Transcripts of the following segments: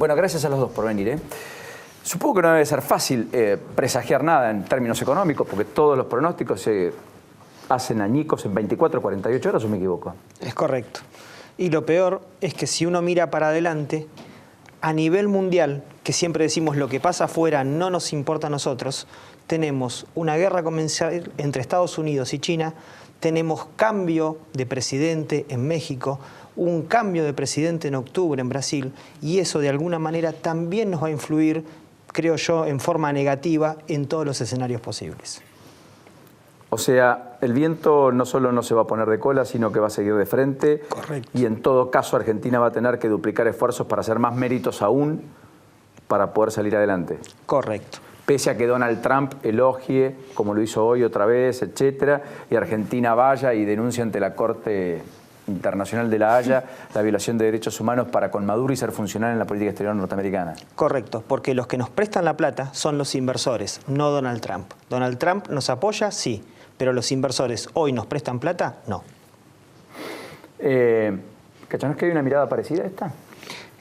Bueno, gracias a los dos por venir, ¿eh? Supongo que no debe ser fácil presagiar nada en términos económicos, porque todos los pronósticos se hacen añicos en 24, 48 horas, ¿o me equivoco? Es correcto. Y lo peor es que si uno mira para adelante, a nivel mundial, que siempre decimos lo que pasa afuera no nos importa a nosotros, tenemos una guerra comercial entre Estados Unidos y China, tenemos cambio de presidente en México, un cambio de presidente en octubre en Brasil, y eso de alguna manera también nos va a influir, creo yo, en forma negativa en todos los escenarios posibles. O sea, el viento no solo no se va a poner de cola, sino que va a seguir de frente. Correcto. Y en todo caso Argentina va a tener que duplicar esfuerzos para hacer más méritos aún para poder salir adelante. Correcto. Pese a que Donald Trump elogie, como lo hizo hoy otra vez, etcétera, y Argentina vaya y denuncie ante la Corte Internacional de la Haya la violación de derechos humanos para con Maduro y ser funcional en la política exterior norteamericana. Correcto, porque los que nos prestan la plata son los inversores, no Donald Trump. Donald Trump nos apoya, sí, pero los inversores hoy nos prestan plata, no. ¿Cachonás que hay una mirada parecida a esta?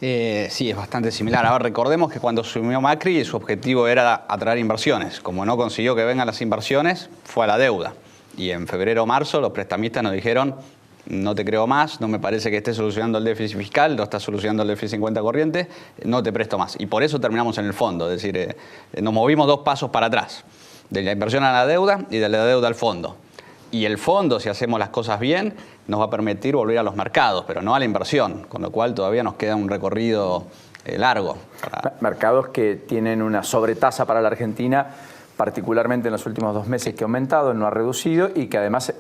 Sí, es bastante similar. A ver, recordemos que cuando asumió Macri su objetivo era atraer inversiones. Como no consiguió que vengan las inversiones, fue a la deuda. Y en febrero o marzo los prestamistas nos dijeron: no te creo más, no me parece que estés solucionando el déficit fiscal, no estás solucionando el déficit en cuenta corriente, no te presto más. Y por eso terminamos en el fondo, es decir, nos movimos 2 pasos para atrás, de la inversión a la deuda y de la deuda al fondo. Y el fondo, si hacemos las cosas bien, nos va a permitir volver a los mercados, pero no a la inversión, con lo cual todavía nos queda un recorrido largo. Mercados que tienen una sobretasa para la Argentina, particularmente en los últimos 2 meses, que ha aumentado, no ha reducido, y que además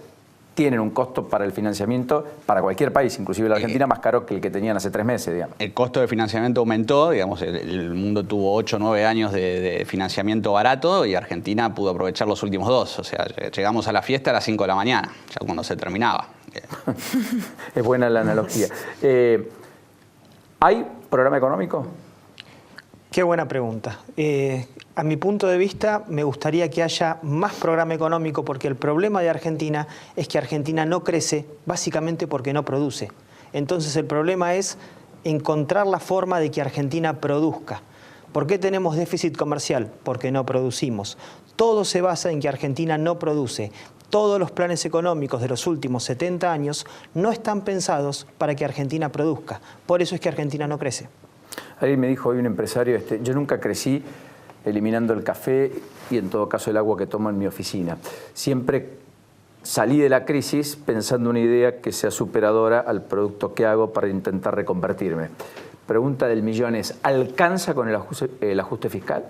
tienen un costo para el financiamiento para cualquier país, inclusive la Argentina, más caro que el que tenían hace 3 meses, digamos. El costo de financiamiento aumentó, digamos, el mundo tuvo 8 o 9 años de financiamiento barato y Argentina pudo aprovechar los últimos 2. O sea, llegamos a la fiesta a las 5 de la mañana, ya cuando se terminaba. Es buena la analogía. ¿Hay programa económico? Qué buena pregunta. A mi punto de vista, me gustaría que haya más programa económico, porque el problema de Argentina es que Argentina no crece básicamente porque no produce. Entonces el problema es encontrar la forma de que Argentina produzca. ¿Por qué tenemos déficit comercial? Porque no producimos. Todo se basa en que Argentina no produce. Todos los planes económicos de los últimos 70 años no están pensados para que Argentina produzca. Por eso es que Argentina no crece. Alguien me dijo hoy, un empresario, yo nunca crecí eliminando el café y en todo caso el agua que tomo en mi oficina. Siempre salí de la crisis pensando una idea que sea superadora al producto que hago para intentar reconvertirme. Pregunta del millón es, ¿alcanza con el ajuste fiscal?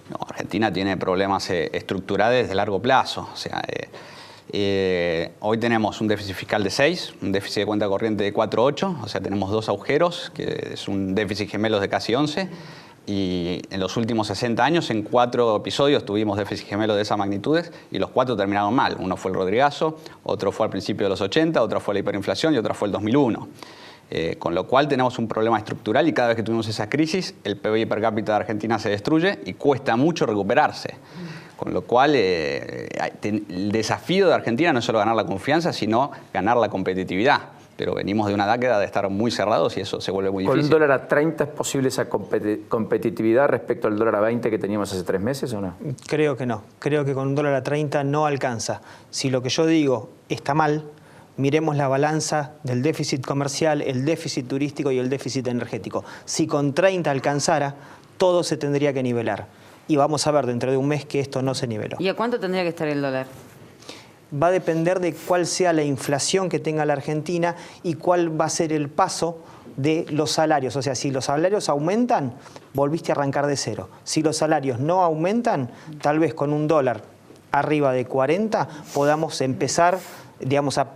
No, Argentina tiene problemas estructurales de largo plazo. O sea, hoy tenemos un déficit fiscal de 6, un déficit de cuenta corriente de 4,8, o sea, tenemos 2 agujeros, que es un déficit gemelos de casi 11, y en los últimos 60 años, en 4 episodios tuvimos déficit gemelos de esas magnitudes, y los 4 terminaron mal. Uno fue el Rodrigazo, otro fue al principio de los 80, otro fue la hiperinflación y otro fue el 2001. Con lo cual tenemos un problema estructural y cada vez que tuvimos esa crisis, el PBI per cápita de Argentina se destruye y cuesta mucho recuperarse. Con lo cual, el desafío de Argentina no es solo ganar la confianza, sino ganar la competitividad. Pero venimos de una década de estar muy cerrados y eso se vuelve muy difícil. ¿Con un dólar a 30 es posible esa competitividad respecto al dólar a 20 que teníamos hace 3 meses o no? Creo que no. Creo que con un dólar a 30 no alcanza. Si lo que yo digo está mal, miremos la balanza del déficit comercial, el déficit turístico y el déficit energético. Si con 30 alcanzara, todo se tendría que nivelar. Y vamos a ver dentro de un mes que esto no se niveló. ¿Y a cuánto tendría que estar el dólar? Va a depender de cuál sea la inflación que tenga la Argentina y cuál va a ser el paso de los salarios. O sea, si los salarios aumentan, volviste a arrancar de cero. Si los salarios no aumentan, tal vez con un dólar arriba de 40 podamos empezar, digamos, a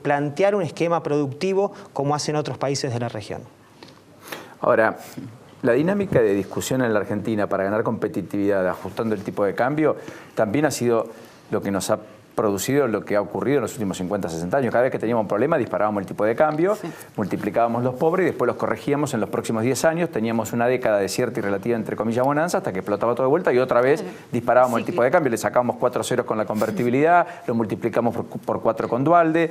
plantear un esquema productivo como hacen otros países de la región. Ahora, la dinámica de discusión en la Argentina para ganar competitividad ajustando el tipo de cambio también ha sido lo que nos ha producido lo que ha ocurrido en los últimos 50, 60 años. Cada vez que teníamos un problema disparábamos el tipo de cambio, multiplicábamos los pobres y después los corregíamos en los próximos 10 años. Teníamos una década de cierta y relativa, entre comillas, bonanza hasta que explotaba todo de vuelta y otra vez disparábamos el tipo de cambio. Le sacábamos 4 ceros con la convertibilidad, lo multiplicamos por 4 con Dualde,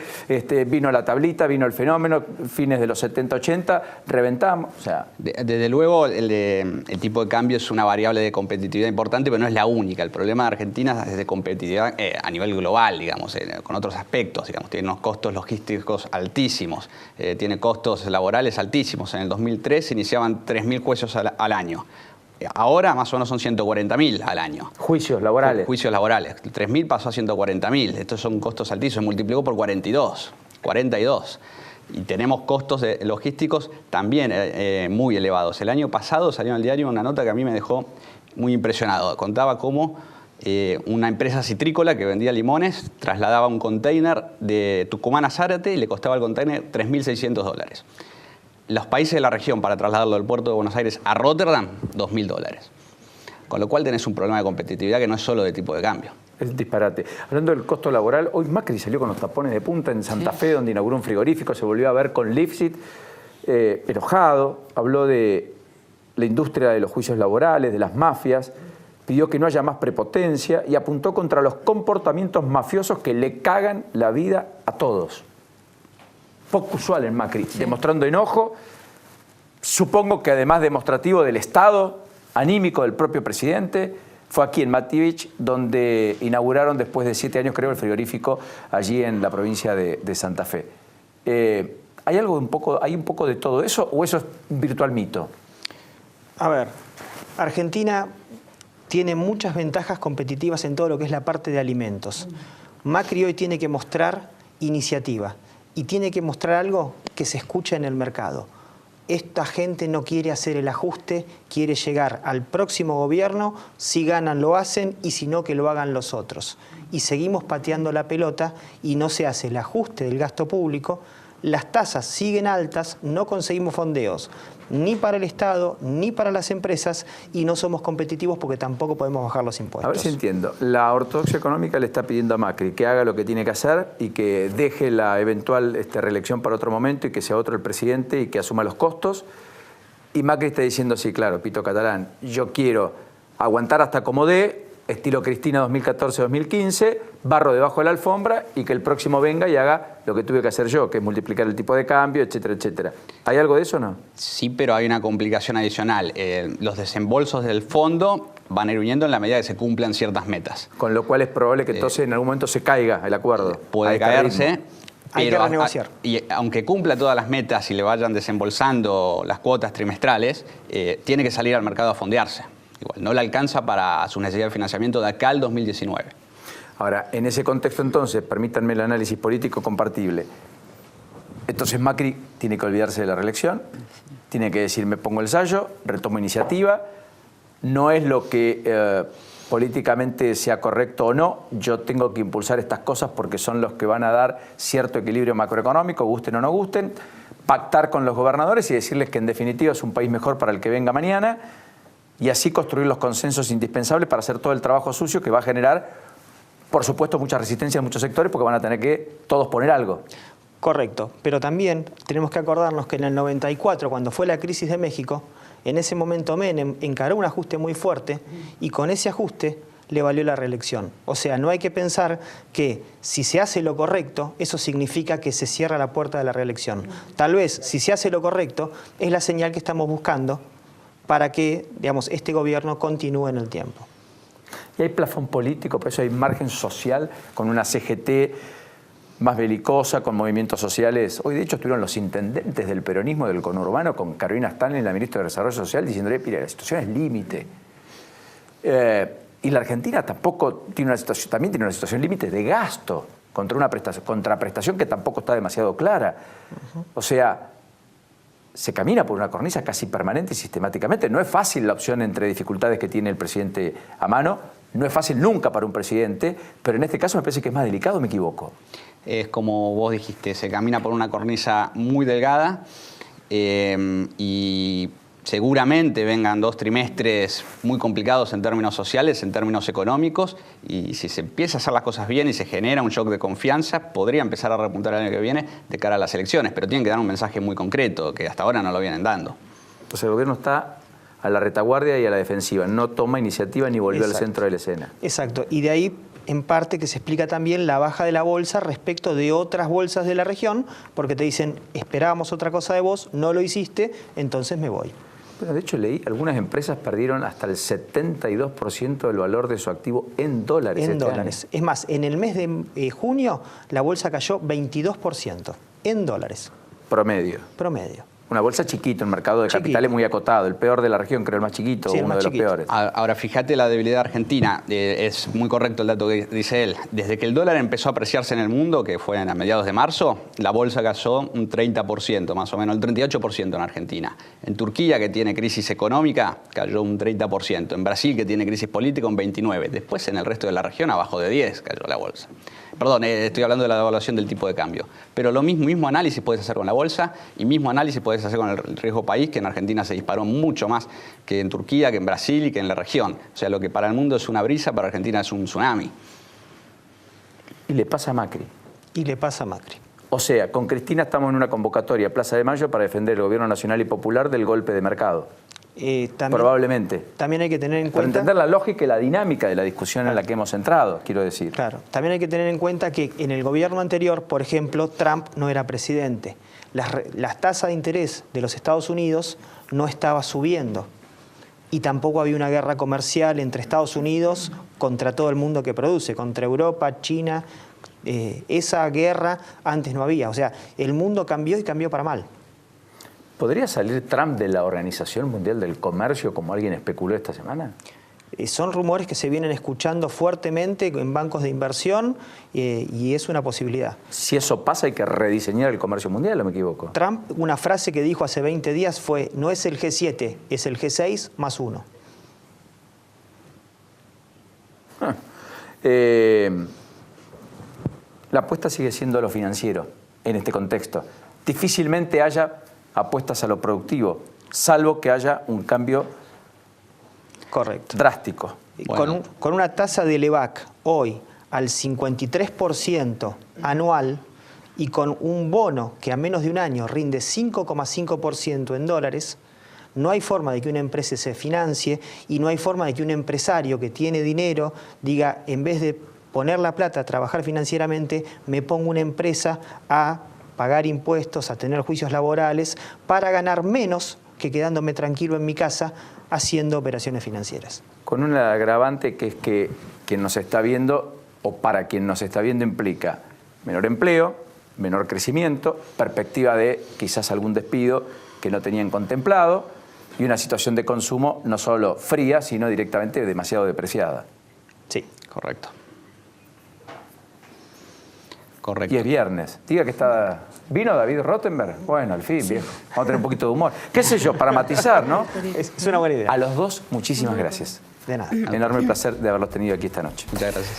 vino la tablita, vino el fenómeno, fines de los 70, 80, reventamos. O sea, desde luego el tipo de cambio es una variable de competitividad importante, pero no es la única. El problema de Argentina es de competitividad a nivel global, digamos, con otros aspectos, digamos, tiene unos costos logísticos altísimos, tiene costos laborales altísimos. En el 2003 se iniciaban 3.000 juicios al año. Ahora más o menos son 140.000 al año. Juicios laborales. Juicios laborales. 3.000 pasó a 140.000. Estos son costos altísimos. Se multiplicó por 42. Y tenemos costos logísticos también muy elevados. El año pasado salió en el diario una nota que a mí me dejó muy impresionado. Contaba cómo una empresa citrícola que vendía limones trasladaba un container de Tucumán a Zárate y le costaba el container $3.600. Los países de la región para trasladarlo del puerto de Buenos Aires a Rotterdam, $2.000. Con lo cual tenés un problema de competitividad que no es solo de tipo de cambio. Es disparate. Hablando del costo laboral, hoy Macri salió con los tapones de punta en Santa Fe, donde inauguró un frigorífico, se volvió a ver con Lifshitz, enojado, habló de la industria de los juicios laborales, de las mafias, pidió que no haya más prepotencia y apuntó contra los comportamientos mafiosos que le cagan la vida a todos. Poco usual en Macri, demostrando enojo, supongo que además demostrativo del estado anímico del propio presidente. Fue aquí en Mativich, donde inauguraron después de 7 años, creo, el frigorífico allí en la provincia de Santa Fe. ¿Hay un poco de todo eso o eso es un virtual mito? A ver, Argentina tiene muchas ventajas competitivas en todo lo que es la parte de alimentos. Macri hoy tiene que mostrar iniciativa y tiene que mostrar algo que se escucha en el mercado. Esta gente no quiere hacer el ajuste, quiere llegar al próximo gobierno, si ganan lo hacen y si no que lo hagan los otros. Y seguimos pateando la pelota y no se hace el ajuste del gasto público, las tasas siguen altas, no conseguimos fondeos ni para el Estado ni para las empresas y no somos competitivos porque tampoco podemos bajar los impuestos. A ver si entiendo. La ortodoxia económica le está pidiendo a Macri que haga lo que tiene que hacer y que deje la eventual reelección para otro momento y que sea otro el presidente y que asuma los costos. Y Macri está diciendo, sí, claro, Pito Catalán, yo quiero aguantar hasta como dé, estilo Cristina 2014-2015, barro debajo de la alfombra y que el próximo venga y haga lo que tuve que hacer yo, que es multiplicar el tipo de cambio, etcétera, etcétera. ¿Hay algo de eso o no? Sí, pero hay una complicación adicional. Los desembolsos del fondo van a ir viniendo en la medida que se cumplan ciertas metas. Con lo cual es probable que entonces en algún momento se caiga el acuerdo. Puede caerse. Hay que renegociar. Y aunque cumpla todas las metas y le vayan desembolsando las cuotas trimestrales, tiene que salir al mercado a fondearse. Igual, no le alcanza para su necesidad de financiamiento de acá al 2019. Ahora, en ese contexto entonces, permítanme el análisis político compartible. Entonces Macri tiene que olvidarse de la reelección, tiene que decir, me pongo el sayo, retomo iniciativa, no es lo que políticamente sea correcto o no, yo tengo que impulsar estas cosas porque son los que van a dar cierto equilibrio macroeconómico, gusten o no gusten, pactar con los gobernadores y decirles que en definitiva es un país mejor para el que venga mañana, y así construir los consensos indispensables para hacer todo el trabajo sucio que va a generar, por supuesto, mucha resistencia en muchos sectores porque van a tener que todos poner algo. Correcto, pero también tenemos que acordarnos que en el 94, cuando fue la crisis de México, en ese momento Menem encaró un ajuste muy fuerte y con ese ajuste le valió la reelección. O sea, no hay que pensar que si se hace lo correcto, eso significa que se cierra la puerta de la reelección. Tal vez, si se hace lo correcto, es la señal que estamos buscando para que, digamos, este gobierno continúe en el tiempo. Y hay plafón político, por eso hay margen social con una CGT más belicosa, con movimientos sociales. Hoy, de hecho, estuvieron los intendentes del peronismo del conurbano con Carolina Stanley, la ministra de Desarrollo Social, diciéndole, mira, la situación es límite. Y la Argentina tampoco tiene una situación, también tiene una situación límite de gasto contra una contraprestación que tampoco está demasiado clara. O sea, se camina por una cornisa casi permanente y sistemáticamente. No es fácil la opción entre dificultades que tiene el presidente a mano, no es fácil nunca para un presidente, pero en este caso me parece que es más delicado, ¿me equivoco? Es como vos dijiste, se camina por una cornisa muy delgada y seguramente vengan 2 trimestres muy complicados en términos sociales, en términos económicos, y si se empieza a hacer las cosas bien y se genera un shock de confianza, podría empezar a repuntar el año que viene de cara a las elecciones, pero tienen que dar un mensaje muy concreto, que hasta ahora no lo vienen dando. Entonces el gobierno está a la retaguardia y a la defensiva, no toma iniciativa ni volvió al centro de la escena. Exacto, y de ahí en parte que se explica también la baja de la bolsa respecto de otras bolsas de la región, porque te dicen, esperábamos otra cosa de vos, no lo hiciste, entonces me voy. Bueno, de hecho leí, algunas empresas perdieron hasta el 72% del valor de su activo en dólares. En dólares. Es más, en el mes de junio la bolsa cayó 22% en dólares. Promedio. Promedio. Una bolsa chiquito, un mercado de capitales muy acotado, el peor de la región, creo el más chiquito, sí, uno de los peores. Ahora, fíjate la debilidad argentina, es muy correcto el dato que dice él. Desde que el dólar empezó a apreciarse en el mundo, que fue a mediados de marzo, la bolsa cayó un 30%, más o menos, el 38% en Argentina. En Turquía, que tiene crisis económica, cayó un 30%. En Brasil, que tiene crisis política, un 29%. Después, en el resto de la región, abajo de 10% cayó la bolsa. Perdón, estoy hablando de la devaluación del tipo de cambio. Pero lo mismo análisis puedes hacer con la bolsa y mismo análisis puedes hacer con el riesgo país, que en Argentina se disparó mucho más que en Turquía, que en Brasil y que en la región. O sea, lo que para el mundo es una brisa, para Argentina es un tsunami. Y le pasa a Macri. Y le pasa a Macri. O sea, con Cristina estamos en una convocatoria Plaza de Mayo para defender el gobierno nacional y popular del golpe de mercado. Probablemente. También hay que tener en Para cuenta... entender la lógica y la dinámica de la discusión en la que hemos entrado, quiero decir. Claro, también hay que tener en cuenta que en el gobierno anterior, por ejemplo, Trump no era presidente. Las tasas de interés de los Estados Unidos no estaba subiendo. Y tampoco había una guerra comercial entre Estados Unidos contra todo el mundo que produce, contra Europa, China. Esa guerra antes no había. O sea, el mundo cambió y cambió para mal. ¿Podría salir Trump de la Organización Mundial del Comercio, como alguien especuló esta semana? Son rumores que se vienen escuchando fuertemente en bancos de inversión y es una posibilidad. Si eso pasa, hay que rediseñar el comercio mundial, ¿o me equivoco? Trump, una frase que dijo hace 20 días fue, no es el G7, es el G6 más 1. La apuesta sigue siendo lo financiero en este contexto. Difícilmente haya apuestas a lo productivo, salvo que haya un cambio drástico. Bueno. Con una tasa de LEVAC hoy al 53% anual y con un bono que a menos de un año rinde 5,5% en dólares, no hay forma de que una empresa se financie y no hay forma de que un empresario que tiene dinero diga, en vez de poner la plata a trabajar financieramente, me pongo una empresa a pagar impuestos, a tener juicios laborales, para ganar menos que quedándome tranquilo en mi casa haciendo operaciones financieras. Con un agravante que es que quien nos está viendo, o para quien nos está viendo, implica menor empleo, menor crecimiento, perspectiva de quizás algún despido que no tenían contemplado y una situación de consumo no solo fría, sino directamente demasiado depreciada. Sí, correcto. Y es viernes. Diga que está... ¿Vino David Rottenberg? Bueno, al fin, viejo. Vamos a tener un poquito de humor. ¿Qué sé yo? Para matizar, ¿no? Es una buena idea. A los dos, muchísimas gracias. De nada. Enorme placer de haberlos tenido aquí esta noche. Muchas gracias.